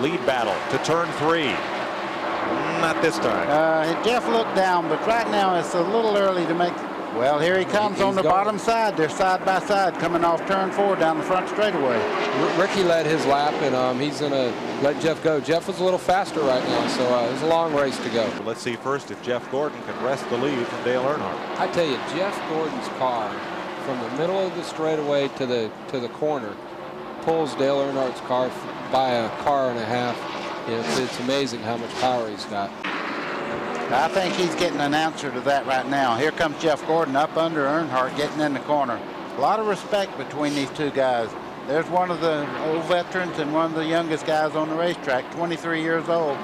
Lead battle to turn 3. Not this time. Jeff looked down, but right now it's a little early to make. Well, here he comes on the bottom side. They're side by side coming off turn 4 down the front straightaway. Ricky led his lap, and he's going to let Jeff go. Jeff was a little faster right now, so it's a long race to go. Let's see first if Jeff Gordon can wrest the lead from Dale Earnhardt. I tell you, Jeff Gordon's car from the middle of the straightaway to the corner pulls Dale Earnhardt's car by a car and a half. You know, it's amazing how much power he's got. I think he's getting an answer to that right now. Here comes Jeff Gordon up under Earnhardt, getting in the corner. A lot of respect between these two guys. There's one of the old veterans and one of the youngest guys on the racetrack, 23 years old.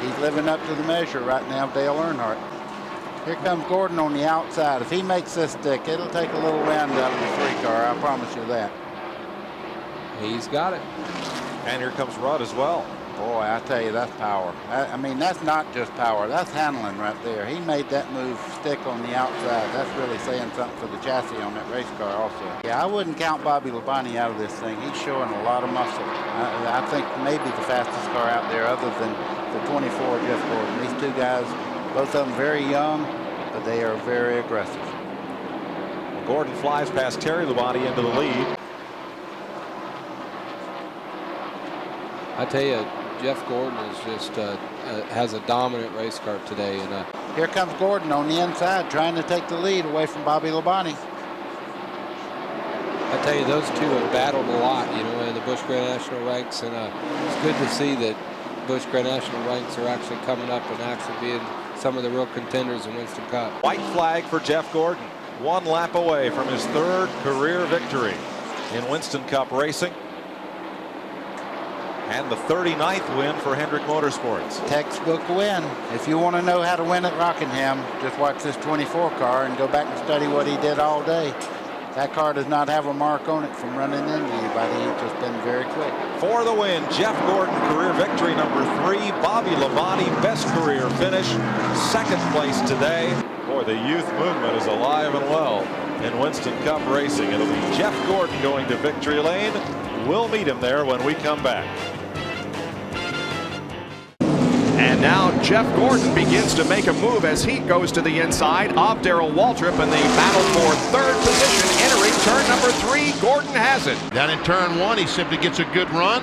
He's living up to the measure right now, Dale Earnhardt. Here comes Gordon on the outside. If he makes this stick, it'll take a little wind out of the 3 car, I promise you that. He's got it. And here comes Rudd as well. Boy, I tell you, that's power. I mean, that's not just power. That's handling right there. He made that move stick on the outside. That's really saying something for the chassis on that race car also. Yeah, I wouldn't count Bobby Labonte out of this thing. He's showing a lot of muscle. I think maybe the fastest car out there other than the 24 Jeff Gordon. These two guys, both of them very young, but they are very aggressive. Gordon flies past Terry Labonte into the lead. I tell you, Jeff Gordon is just has a dominant race car today. And here comes Gordon on the inside, trying to take the lead away from Bobby Labonte. I tell you, those two have battled a lot, you know, in the Busch Grand National ranks, and it's good to see that Busch Grand National ranks are actually coming up and actually being some of the real contenders in Winston Cup. White flag for Jeff Gordon. 1 lap away from his 3rd career victory in Winston Cup racing. And the 39th win for Hendrick Motorsports. Textbook win. If you want to know how to win at Rockingham, just watch this 24 car and go back and study what he did all day. That car does not have a mark on it from running into anybody. He's just been very quick. For the win, Jeff Gordon, career victory number 3. Bobby Labonte, best career finish, 2nd place today. Boy, the youth movement is alive and well in Winston Cup racing. It'll be Jeff Gordon going to victory lane. We'll meet him there when we come back. And now Jeff Gordon begins to make a move as he goes to the inside of Darrell Waltrip, and they battle for 3rd position entering turn number 3. Gordon has it. Down in turn 1, he simply gets a good run,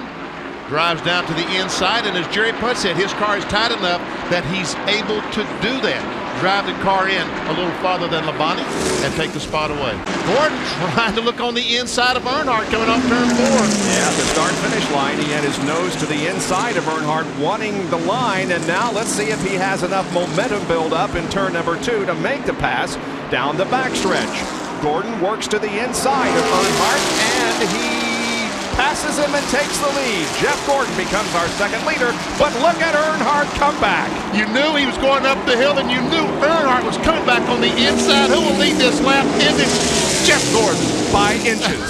drives down to the inside, and as Jerry Putt said, his car is tight enough that he's able to do that. Drive the car in a little farther than Labonte and take the spot away. Gordon trying to look on the inside of Earnhardt coming off turn 4. Yeah, at the start-finish line, he had his nose to the inside of Earnhardt, wanting the line, and now let's see if he has enough momentum build up in turn number 2 to make the pass down the backstretch. Gordon works to the inside of Earnhardt, and he passes him and takes the lead. Jeff Gordon becomes our 2nd leader, but look at Earnhardt come back. You knew he was going up the hill, and you knew Earnhardt was coming back on the inside. Who will lead this lap? Is it Jeff Gordon? By inches.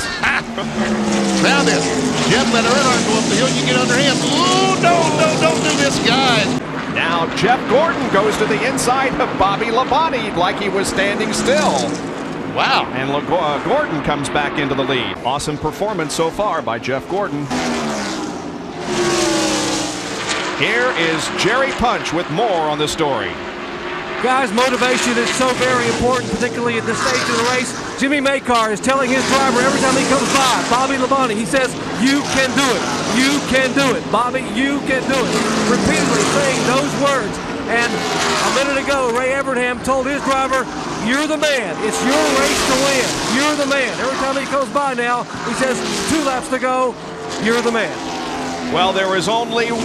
Now this, Jeff let Earnhardt go up the hill. You get under him. Ooh, no, don't do this, guys. Now Jeff Gordon goes to the inside of Bobby Labonte like he was standing still. Wow. And Gordon comes back into the lead. Awesome performance so far by Jeff Gordon. Here is Jerry Punch with more on the story. Guys, motivation is so very important, particularly at this stage of the race. Jimmy Maycar is telling his driver every time he comes by, Bobby Labonte, he says, you can do it. You can do it. Bobby, you can do it. Repeatedly saying those words. And a minute ago, Ray Evernham told his driver, you're the man. It's your race to win. You're the man. Every time he goes by now, he says, 2 laps to go. You're the man. Well, there is only 1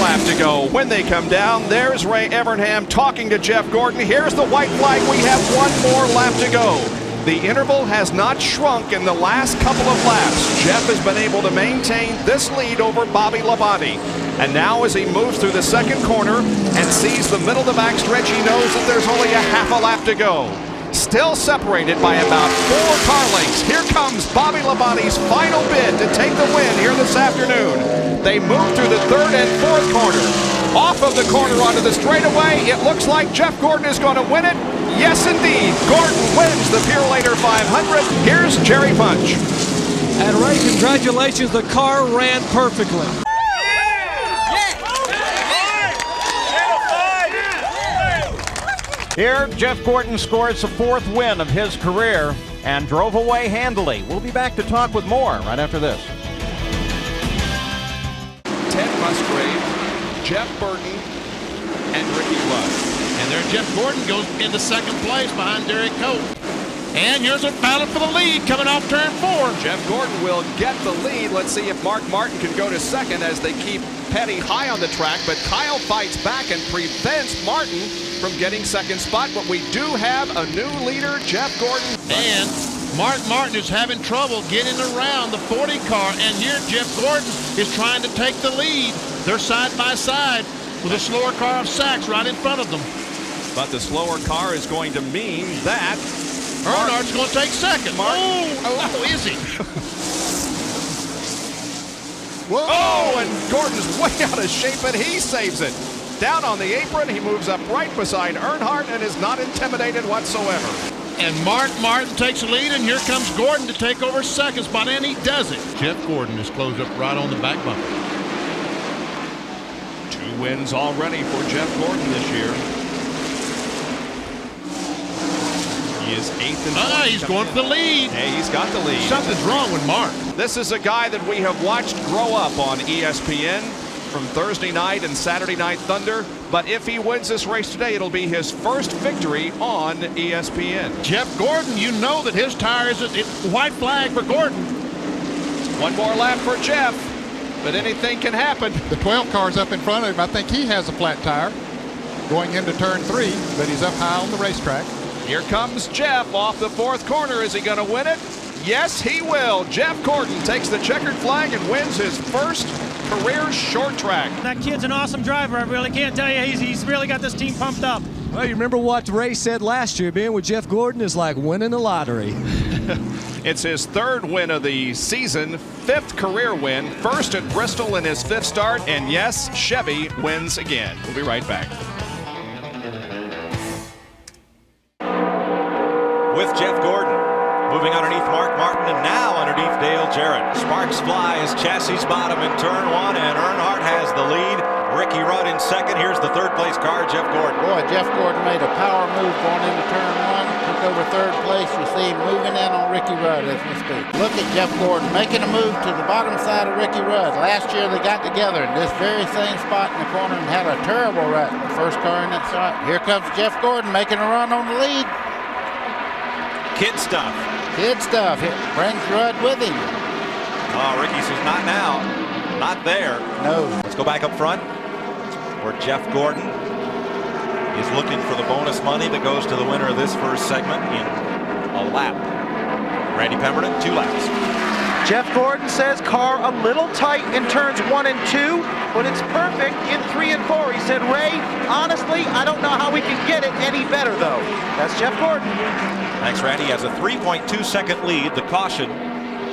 lap to go. When they come down, there's Ray Evernham talking to Jeff Gordon. Here's the white flag. We have 1 more lap to go. The interval has not shrunk in the last couple of laps. Jeff has been able to maintain this lead over Bobby Labonte. And now as he moves through the 2nd corner and sees the middle of the backstretch, he knows that there's only a half a lap to go. Still separated by about 4 car lengths. Here comes Bobby Labonte's final bid to take the win here this afternoon. They move through the 3rd and 4th corner. Off of the corner onto the straightaway, it looks like Jeff Gordon is going to win it. Yes, indeed. Gordon wins the Perrier Later 500. Here's Jerry Punch. And Ray, congratulations. The car ran perfectly. Here, Jeff Gordon scores the 4th win of his career and drove away handily. We'll be back to talk with more right after this. Ted Musgrave, Jeff Burton, and Ricky Rudd. And there Jeff Gordon goes into second place behind Derek Cope. And here's a battle for the lead coming off turn 4. Jeff Gordon will get the lead. Let's see if Mark Martin can go to second as they keep Petty high on the track, but Kyle fights back and prevents Martin from getting second spot. But we do have a new leader, Jeff Gordon. And Mark Martin is having trouble getting around the 40 car, and here Jeff Gordon is trying to take the lead. They're side by side with a slower car of Sachs right in front of them. But the slower car is going to mean that Earnhardt's going to take second. Oh, is he? Whoa. Oh, and Gordon's way out of shape, and he saves it. Down on the apron, he moves up right beside Earnhardt and is not intimidated whatsoever. And Mark Martin takes the lead, and here comes Gordon to take over second spot, and he does it. Jeff Gordon is closed up right on the back bumper. 2 wins already for Jeff Gordon this year. He is 8th in points. He's going for the lead. Hey, he's got the lead. Something's wrong with Mark. This is a guy that we have watched grow up on ESPN from Thursday night and Saturday Night Thunder. But if he wins this race today, it'll be his first victory on ESPN. Jeff Gordon, you know that his tire is a white flag for Gordon. 1 more lap for Jeff, but anything can happen. The 12 car's up in front of him. I think he has a flat tire going into turn 3, but he's up high on the racetrack. Here comes Jeff off the 4th corner. Is he going to win it? Yes, he will. Jeff Gordon takes the checkered flag and wins his first career short track. That kid's an awesome driver. I really can't tell you. He's really got this team pumped up. Well, you remember what Ray said last year, being with Jeff Gordon is like winning the lottery. It's his 3rd win of the season, 5th career win, 1st at Bristol in his 5th start, and yes, Chevy wins again. We'll be right back. With Jeff Gordon moving underneath Mark Martin and now underneath Dale Jarrett. Sparks fly as chassis bottom in turn 1, and Earnhardt has the lead. Ricky Rudd in second. Here's the 3rd place car, Jeff Gordon. Boy, Jeff Gordon made a power move going into turn 1. Took over 3rd place. You see him moving in on Ricky Rudd as we speak. Look at Jeff Gordon making a move to the bottom side of Ricky Rudd. Last year they got together in this very same spot in the corner and had a terrible wreck. First car in that spot. Here comes Jeff Gordon making a run on the lead. Kid stuff. Kid stuff. It brings Rudd with him. Oh, Ricky says not now. Not there. No. Let's go back up front where Jeff Gordon is looking for the bonus money that goes to the winner of this first segment in a lap. Randy Pemberton, 2 laps. Jeff Gordon says car a little tight in turns 1 and 2, but it's perfect in 3 and 4. He said, Ray, honestly, I don't know how we can get it any better, though. That's Jeff Gordon. Thanks, Randy. Has a 3.2-second lead. The caution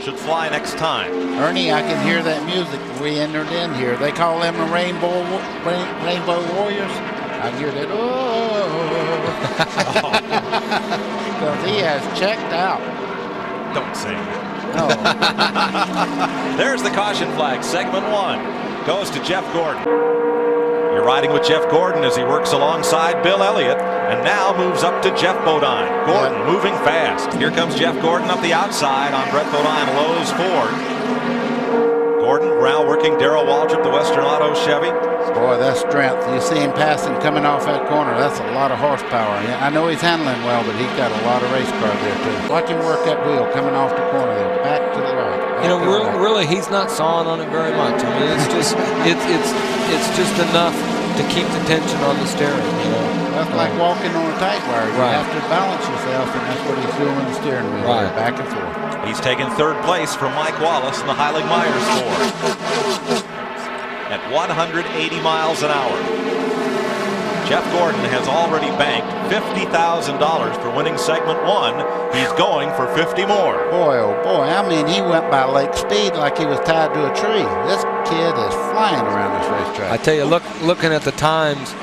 should fly next time. Ernie, I can hear that music we entered in here. They call them the Rainbow Warriors. I hear that, because he has checked out. Don't say that. No. There's the caution flag. Segment 1 goes to Jeff Gordon. You're riding with Jeff Gordon as he works alongside Bill Elliott and now moves up to Jeff Bodine. Gordon moving fast. Here comes Jeff Gordon up the outside on Brett Bodine, Lowe's Ford. Gordon now working Darrell Waltrip, the Western Auto Chevy. Boy, that's strength. You see him passing coming off that corner. That's a lot of horsepower. I know he's handling well, but he's got a lot of race car there too. Watch him work that wheel coming off the corner there, back to the right. You know, really, he's not sawing on it very much. I mean, it's just enough to keep the tension on the steering. You know, that's like walking on a tight wire. You have to balance yourself, and that's what he's doing with the steering wheel, back and forth. He's taken 3rd place from Mike Wallace in the Heilig Myers Ford at 180 miles an hour. Jeff Gordon has already banked $50,000 for winning segment 1. He's going for 50 more. Boy, oh boy, I mean, he went by lake speed like he was tied to a tree. This kid is flying around this racetrack. I tell you, looking at the times,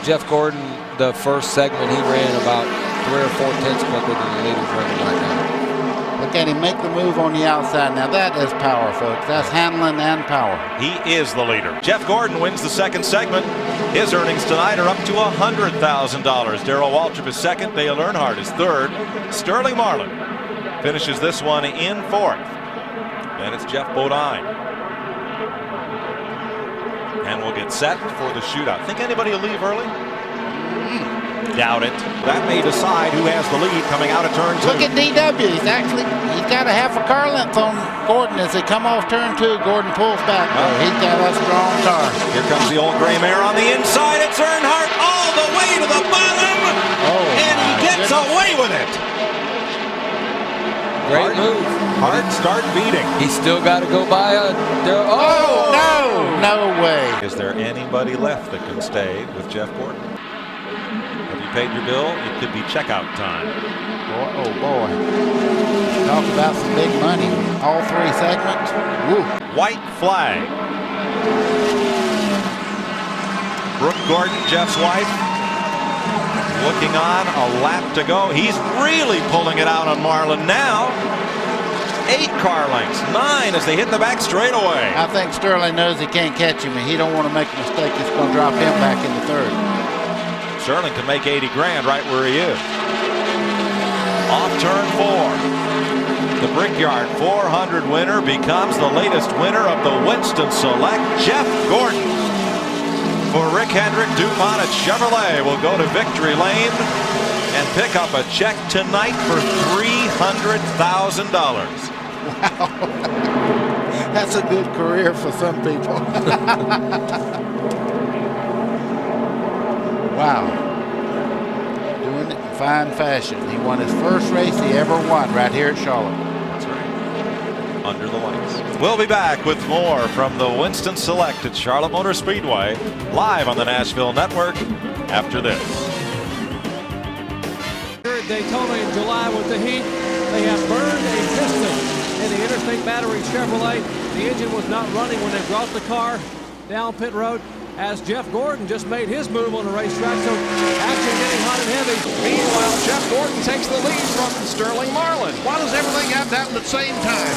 Jeff Gordon, the first segment, he ran about 3 or 4 tenths quicker than the leaders running right now. But Look at him make the move on the outside. Now that is power, folks. That's handling and power. He is the leader. Jeff Gordon wins the second segment. His earnings tonight are up to $100,000. Darrell Waltrip is second. Dale Earnhardt is third. Sterling Marlin finishes this one in fourth. And it's Jeff Bodine. And we'll get set for the shootout. Think anybody will leave early? Doubt it. That may decide who has the lead coming out of turn 2. Look at DW. He's got a half a car length on Gordon as they come off turn 2. Gordon pulls back. He's got a strong car. Here comes the old gray mare on the inside. It's Earnhardt all the way to the bottom. And he gets away with it. Great move. Heart start beating. He's still got to go by a... No way. Is there anybody left that can stay with Jeff Gordon? Have you paid your bill? It could be checkout time. Oh boy. Talk about some big money. All 3 segments. Woo. White flag. Brooke Gordon, Jeff's wife, looking on, a lap to go. He's really pulling it out on Marlin now. 8 car lengths, 9 as they hit the back straightaway. I think Sterling knows he can't catch him, and he don't want to make a mistake that's going to drop him back in the third. Sterling can make 80 grand right where he is. Off turn 4. The Brickyard 400 winner becomes the latest winner of the Winston Select. Jeff Gordon for Rick Hendrick DuPont at Chevrolet will go to victory lane and pick up a check tonight for $300,000. Wow. That's a good career for some people. Wow. Doing it in fine fashion. He won his first race he ever won right here at Charlotte. That's right. Under the lights. We'll be back with more from the Winston Select at Charlotte Motor Speedway, live on the Nashville Network after this. At Daytona in July with the heat, they have burned a piston in the Interstate Battery Chevrolet. The engine was not running when they brought the car down pit road, as Jeff Gordon just made his move on the racetrack, so action getting hot and heavy. Meanwhile, Jeff Gordon takes the lead from Sterling Marlin. Why does everything have to happen at the same time?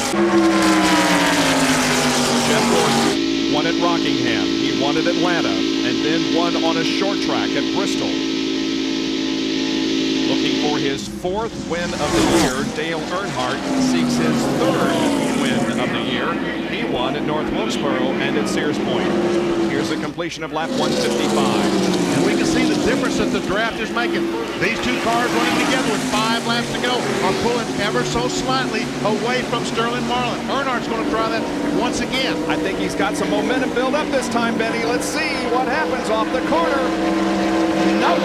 Jeff Gordon won at Rockingham, he won at Atlanta, and then won on a short track at Bristol. Looking for his 4th win of the year, Dale Earnhardt seeks his 3rd win of the year. He won at North Wilkesboro and at Sears Point. Here's a completion of lap 155. And we can see the difference that the draft is making. These 2 cars running together with 5 laps to go are pulling ever so slightly away from Sterling Marlin. Earnhardt's going to try that once again. I think he's got some momentum build up this time, Benny. Let's see what happens off the corner. Nope.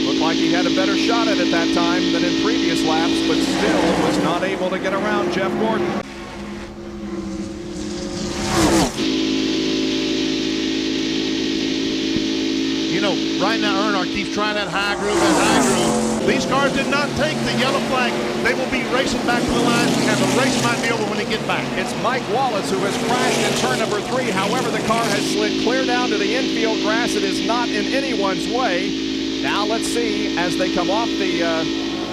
Looked like he had a better shot at it that time than in previous laps, but still was not able to get around Jeff Gordon. You know, right now Earnhardt keeps trying that high groove, These cars did not take the yellow flag. They will be racing back to the line, and the race might be over when they get back. It's Mike Wallace who has crashed in turn number 3. However, the car has slid clear down to the infield grass. It is not in anyone's way. Now let's see as they come off the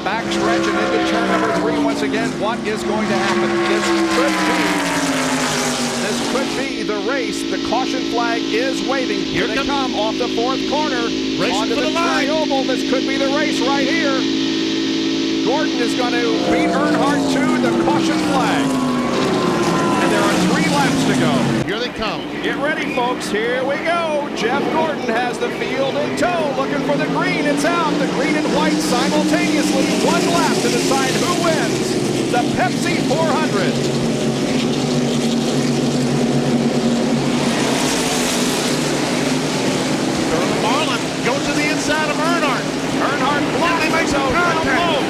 back stretch and into turn number 3 once again, what is going to happen. This could be the race. The caution flag is waving. Here they come off the 4th corner. Racing for the line. Tri-oval. This could be the race right here. Gordon is going to beat Earnhardt to the caution flag. And there are 3 laps to go. Here they come. Get ready, folks. Here we go. Jeff Gordon has the field in tow, looking for the green. It's out. The green and white simultaneously. 1 lap to decide who wins the Pepsi 400. Marlin goes to the inside of Earnhardt. Earnhardt blocked him down low.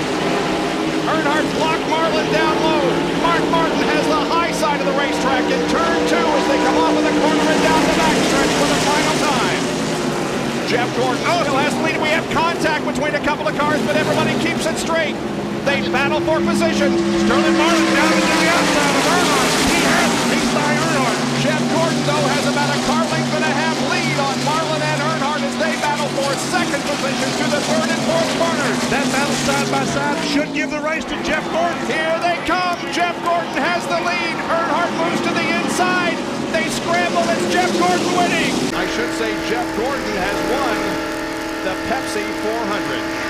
Earnhardt blocked Marlin down low. Mark Martin has the high side of the racetrack in turn 2 as they come off of the corner and down the backstretch for the final time. Jeff Gordon still has the lead. We have contact between a couple of cars, but everybody keeps it straight. They battle for position. Sterling Marlin down to the outside of Earnhardt. He has the piece by Earnhardt. Jeff Gordon, though, has about a car length and a half lead on Marlin and Earnhardt as they battle for 2nd position to the 3rd and 4th corners. That battle side by side should race to Jeff Gordon. Here they come. Jeff Gordon has the lead. Earnhardt moves to the inside. They scramble. It's Jeff Gordon winning. I should say Jeff Gordon has won the Pepsi 400.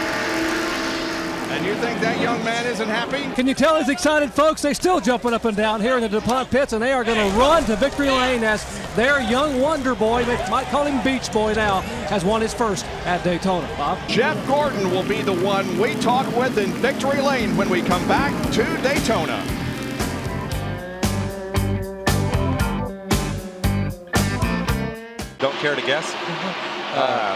And you think that young man isn't happy? Can you tell he's excited, folks? They're still jumping up and down here in the DuPont pits, and they are going to run to victory lane as their young wonder boy, they might call him Beach Boy now, has won his first at Daytona. Bob? Jeff Gordon will be the one we talk with in victory lane when we come back to Daytona. Don't care to guess?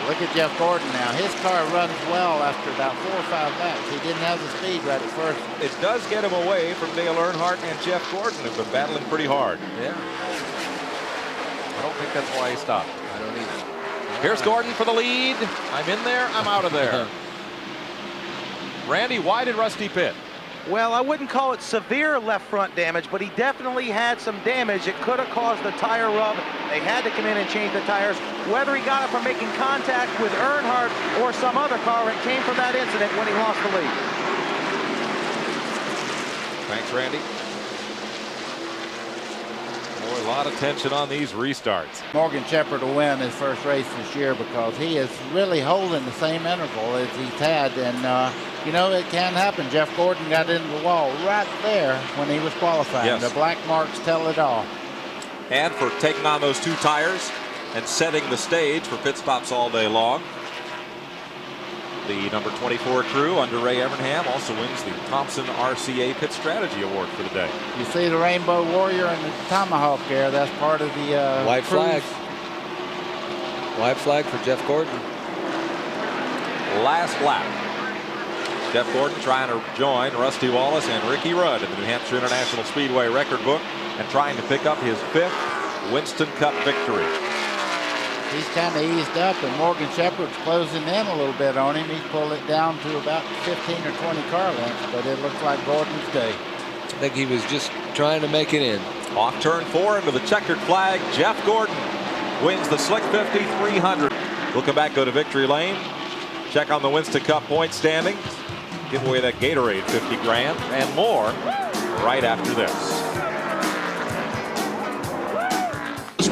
Look at Jeff Gordon now. His car runs well after about 4 or 5 laps. He didn't have the speed right at first. It does get him away from Dale Earnhardt and Jeff Gordon, who've been battling pretty hard. Yeah. I don't think that's why he stopped. I don't either. Here's Gordon for the lead. I'm in there, I'm out of there. Randy, why did Rusty pit? Well, I wouldn't call it severe left front damage, but he definitely had some damage. It could have caused the tire rub. They had to come in and change the tires. Whether he got it from making contact with Earnhardt or some other car, it came from that incident when he lost the lead. Thanks, Randy. Boy, a lot of tension on these restarts. Morgan Shepherd will win his first race this year because he is really holding the same interval as he's had. And, you know, it can happen. Jeff Gordon got into the wall right there when he was qualifying. Yes. The black marks tell it all. And for taking on those 2 tires and setting the stage for pit stops all day long. The number 24 crew under Ray Evernham also wins the Thompson RCA Pit Strategy Award for the day. You see the Rainbow Warrior and the Tomahawk there. That's part of the white flag. White flag for Jeff Gordon. Last lap. Jeff Gordon trying to join Rusty Wallace and Ricky Rudd in the New Hampshire International Speedway record book and trying to pick up his 5th Winston Cup victory. He's kind of eased up, and Morgan Shepherd's closing in a little bit on him. He's pulled it down to about 15 or 20 car lengths, but it looks like Gordon's day. I think he was just trying to make it in. Off turn 4 into the checkered flag. Jeff Gordon wins the Slick 50 300. We'll come back, go to victory lane, check on the Winston Cup point standings, give away that Gatorade 50 grand and more right after this.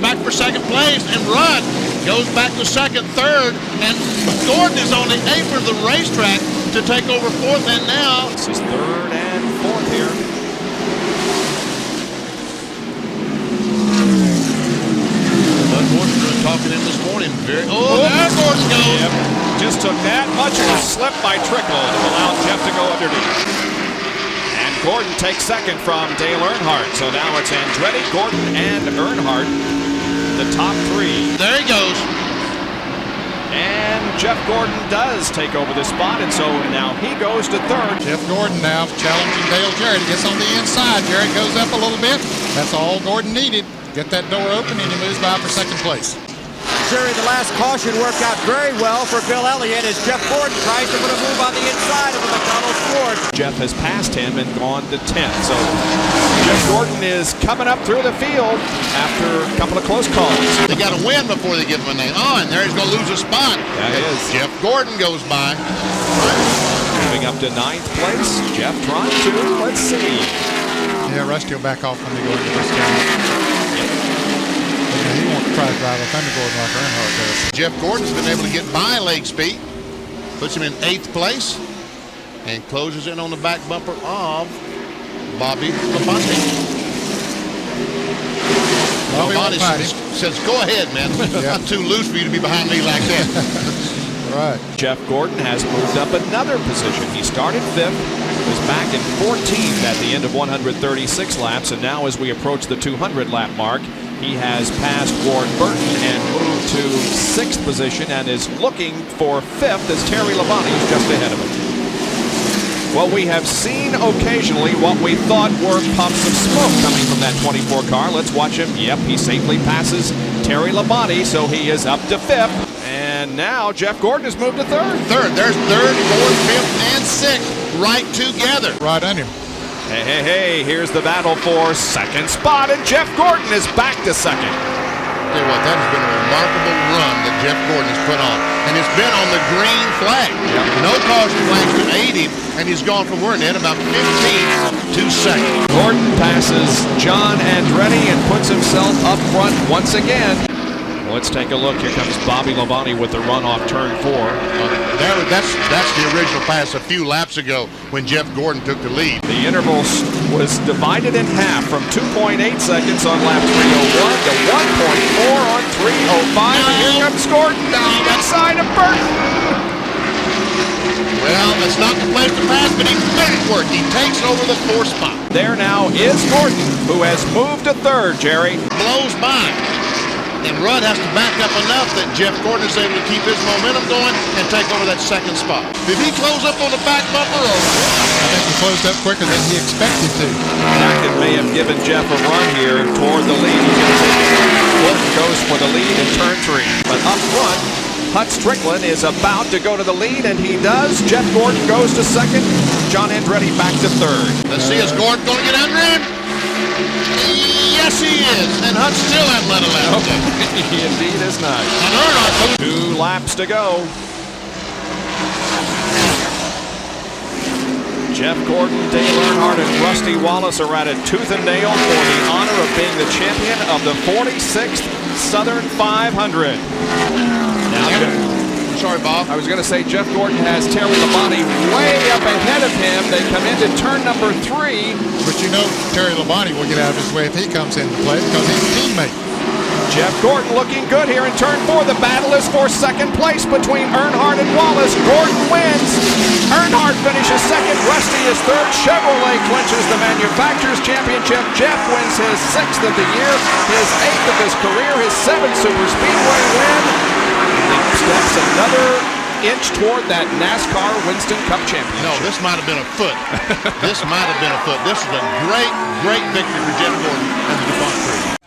Back for second place, and Rudd goes back to second, third, and Gordon is on the apron of the racetrack to take over 4th, and now This is 3rd and 4th here. Bud Forster talking in this morning. There Gordon goes. Yep. Just took that much of a slip by Trickle to allow Jeff to go underneath. And Gordon takes second from Dale Earnhardt. So now it's Andretti, Gordon, and Earnhardt, the top 3. There he goes. And Jeff Gordon does take over the spot, and so now he goes to 3rd. Jeff Gordon now challenging Dale Jarrett. Gets on the inside. Jarrett goes up a little bit. That's all Gordon needed. Get that door open, and he moves by for second place. Jerry, the last caution worked out very well for Bill Elliott as Jeff Gordon tries to put a move on the inside of the McDonald's Ford. Jeff has passed him and gone to 10th. So Jeff Gordon is coming up through the field after a couple of close calls. They got to win before they give him a name. Oh, and there he's going to lose a spot. That is. Jeff Gordon goes by. Moving up to 9th place. Jeff trying to. Let's see. Yeah, Rusty will back off when they go into this game. He won't try to drive a Thunderbird like Earnhardt does. Jeff Gordon's been able to get by leg speed, puts him in 8th place, and closes in on the back bumper of Bobby Labonte. Labonte says, "Go ahead, man. Yeah. I'm too loose for you to be behind me like that." Right. Jeff Gordon has moved up another position. He started 5th, was back in 14th at the end of 136 laps, and now as we approach the 200 lap mark, he has passed Ward Burton and moved to 6th position and is looking for 5th as Terry Labonte is just ahead of him. Well, we have seen occasionally what we thought were puffs of smoke coming from that 24 car. Let's watch him. Yep, he safely passes Terry Labonte, so he is up to 5th. And now Jeff Gordon has moved to 3rd. There's 3rd, 4th, 5th, and 6th right together. Right on him. Hey, here's the battle for 2nd spot, and Jeff Gordon is back to 2nd. Tell you what, that has been a remarkable run that Jeff Gordon has put on. And it's been on the green flag. No caution flags to aid him, and he's gone from where in about 15 to second. Gordon passes John Andretti and puts himself up front once again. Let's take a look. Here comes Bobby Labonte with the run off turn 4. That's the original pass a few laps ago when Jeff Gordon took the lead. The interval was divided in half from 2.8 seconds on lap 301 to 1.4 on 305. And here comes Gordon down the inside of Burton. Well, that's not the place to pass, but he made it work. He takes over the 4th spot. There now is Gordon, who has moved to 3rd, Jerry. Blows by. And Rudd has to back up enough that Jeff Gordon is able to keep his momentum going and take over that 2nd spot. Did he close up on the back bumper? Or? I think he closed up quicker than he expected to. Hackett may have given Jeff a run here toward the lead. Gordon goes for the lead in turn 3. But up front, Hut Strickland is about to go to the lead, and he does. Jeff Gordon goes to 2nd. John Andretti back to 3rd. Let's see, is Gordon going to get under him? Yes, he is. And Hutt still hasn't let a lap. He indeed is not. And Earnhardt. 2 laps to go. Jeff Gordon, Dale Earnhardt, and Rusty Wallace are at it tooth and nail for the honor of being the champion of the 46th Southern 500. Now, sorry, Bob. I was going to say Jeff Gordon has Terry Labonte way up ahead of him. They come into turn number 3. But you know Terry Labonte will get out of his way if he comes into play because he's a teammate. Jeff Gordon looking good here in turn 4. The battle is for 2nd place between Earnhardt and Wallace. Gordon wins. Earnhardt finishes 2nd. Rusty is 3rd. Chevrolet clinches the Manufacturers Championship. Jeff wins his 6th of the year, his 8th of his career, his 7th Super Speedway win. He steps another inch toward that NASCAR Winston Cup championship. No, this might have been a foot. This might have been a foot. This is a great, great victory for Jeff Gordon and the DuPont crew.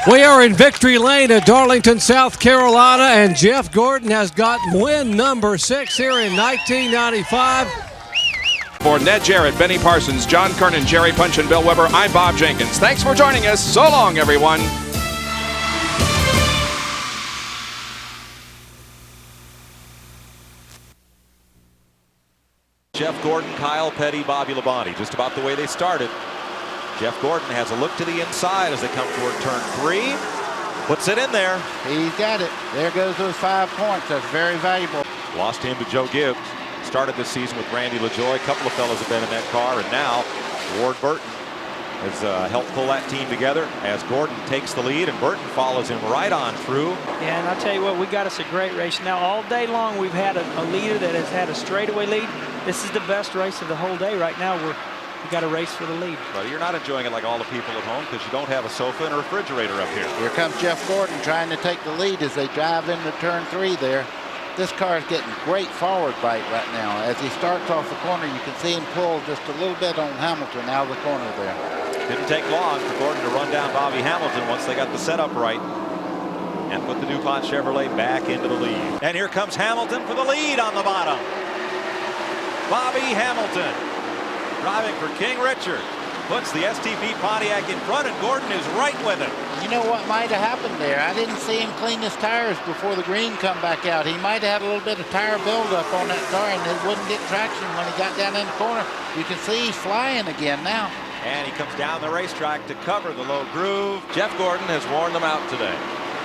We are in victory lane at Darlington, South Carolina, and Jeff Gordon has got win number 6 here in 1995. For Ned Jarrett, Benny Parsons, John Kernan, Jerry Punch, and Bill Weber, I'm Bob Jenkins. Thanks for joining us. So long, everyone. Jeff Gordon, Kyle Petty, Bobby Labonte, just about the way they started. Jeff Gordon has a look to the inside as they come toward turn 3. Puts it in there. He's got it. There goes those 5 points. That's very valuable. Lost him to Joe Gibbs. Started this season with Randy LaJoie. A couple of fellas have been in that car, and now Ward Burton has helped pull that team together as Gordon takes the lead, and Burton follows him right on through. Yeah, and I'll tell you what, we got us a great race. Now, all day long, we've had a leader that has had a straightaway lead. This is the best race of the whole day right now. We got a race for the lead. But you're not enjoying it like all the people at home because you don't have a sofa and a refrigerator up here. Here comes Jeff Gordon trying to take the lead as they drive into turn 3 there. This car is getting great forward bite right now. As he starts off the corner, you can see him pull just a little bit on Hamilton out of the corner there. Didn't take long for Gordon to run down Bobby Hamilton once they got the setup right and put the DuPont Chevrolet back into the lead. And here comes Hamilton for the lead on the bottom. Bobby Hamilton driving for King Richard. Puts the STP Pontiac in front, and Gordon is right with him. You know what might have happened there? I didn't see him clean his tires before the green come back out. He might have had a little bit of tire buildup on that car, and it wouldn't get traction when he got down in the corner. You can see he's flying again now. And he comes down the racetrack to cover the low groove. Jeff Gordon has worn them out today.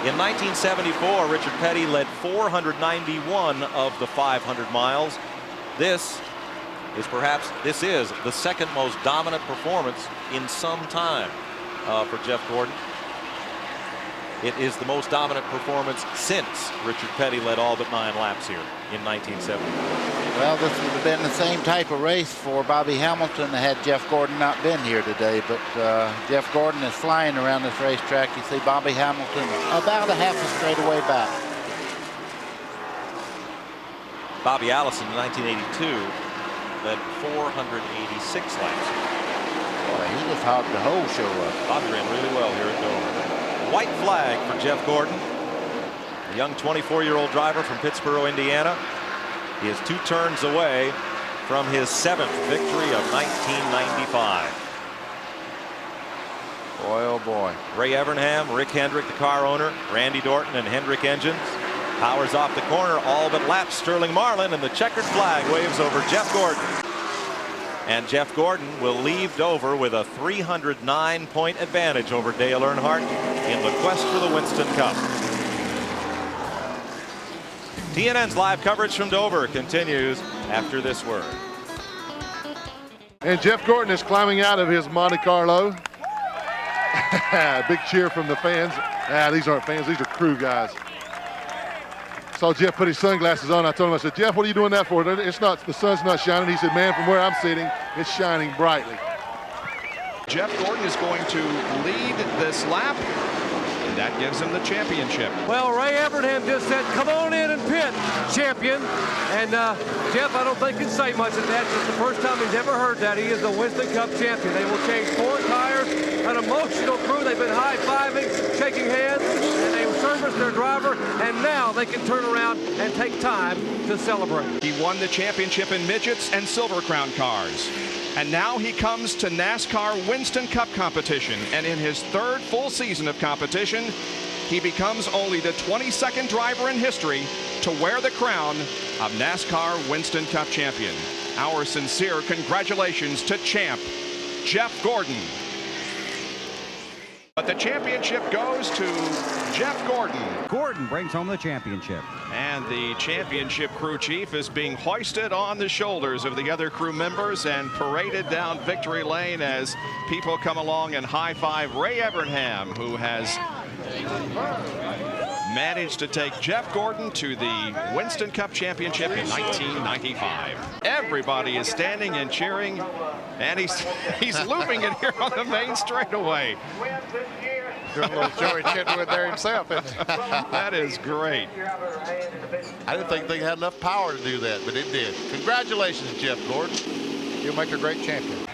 In 1974, Richard Petty led 491 of the 500 miles. This is the second most dominant performance in some time for Jeff Gordon. It is the most dominant performance since Richard Petty led all but 9 laps here in 1970. Well, this would have been the same type of race for Bobby Hamilton had Jeff Gordon not been here today. But Jeff Gordon is flying around this racetrack. You see Bobby Hamilton about a half a straightaway back. Bobby Allison in 1982 led 486 laps. Boy, he just hogged the whole show up. Bobby ran really well here at Dover. White flag for Jeff Gordon, a young 24-year-old driver from Pittsburgh, Indiana. He is 2 turns away from his 7th victory of 1995. Boy, oh boy. Ray Evernham, Rick Hendrick, the car owner, Randy Dorton and Hendrick Engines. Powers off the corner, all but laps Sterling Marlin, and the checkered flag waves over Jeff Gordon. And Jeff Gordon will leave Dover with a 309-point advantage over Dale Earnhardt in the quest for the Winston Cup. TNN's live coverage from Dover continues after this word. And Jeff Gordon is climbing out of his Monte Carlo. Big cheer from the fans. These aren't fans, these are crew guys. Saw Jeff put his sunglasses on. I told him, I said, Jeff, what are you doing that for? It's not, the sun's not shining. He said, man, from where I'm sitting, it's shining brightly. Jeff Gordon is going to lead this lap, and that gives him the championship. Well, Ray Evernham just said, come on in and pit, champion. And Jeff, I don't think can say much of that. It's the first time he's ever heard that. He is the Winston Cup champion. They will change 4 tires. An emotional crew. They've been high-fiving, shaking hands, and they service their driver, and now they can turn around and take time to celebrate. He won the championship in midgets and Silver Crown cars. And now he comes to NASCAR Winston Cup competition, and in his 3rd full season of competition, he becomes only the 22nd driver in history to wear the crown of NASCAR Winston Cup champion. Our sincere congratulations to champ Jeff Gordon. But the championship goes to Jeff Gordon. Gordon brings home the championship. And the championship crew chief is being hoisted on the shoulders of the other crew members and paraded down victory lane as people come along and high-five Ray Evernham, who has managed to take Jeff Gordon to the Winston Cup championship in 1995. Everybody is standing and cheering, and he's looping it here on the main straightaway. Doing a little Joey Chitwood there himself. That is great. I didn't think they had enough power to do that, but it did. Congratulations, Jeff Gordon. You'll make a great champion.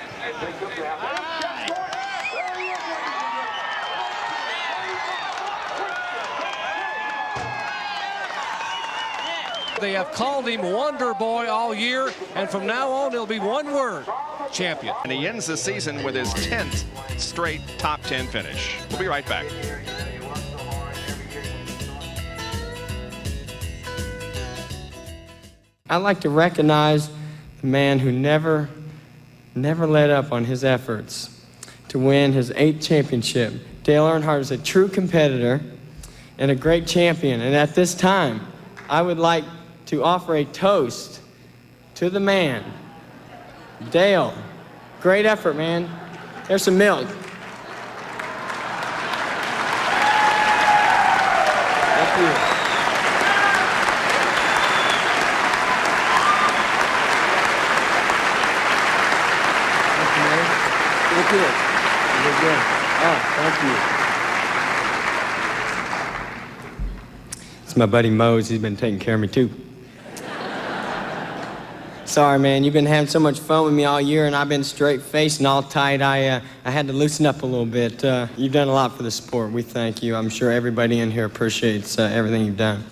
They have called him Wonder Boy all year, and from now on it'll be one word: champion. And he ends the season with his 10th straight top 10 finish. We'll be right back. I'd like to recognize the man who never let up on his efforts to win his 8th championship. Dale Earnhardt is a true competitor and a great champion. And at this time, I would like to offer a toast to the man. Dale, great effort, man. There's some milk. Thank you. Thank you, man. You look good. You look good. Oh, thank you. It's my buddy Mose. He's been taking care of me, too. Sorry, man, you've been having so much fun with me all year, and I've been straight-faced and all tight. I had to loosen up a little bit. You've done a lot for the sport. We thank you. I'm sure everybody in here appreciates everything you've done.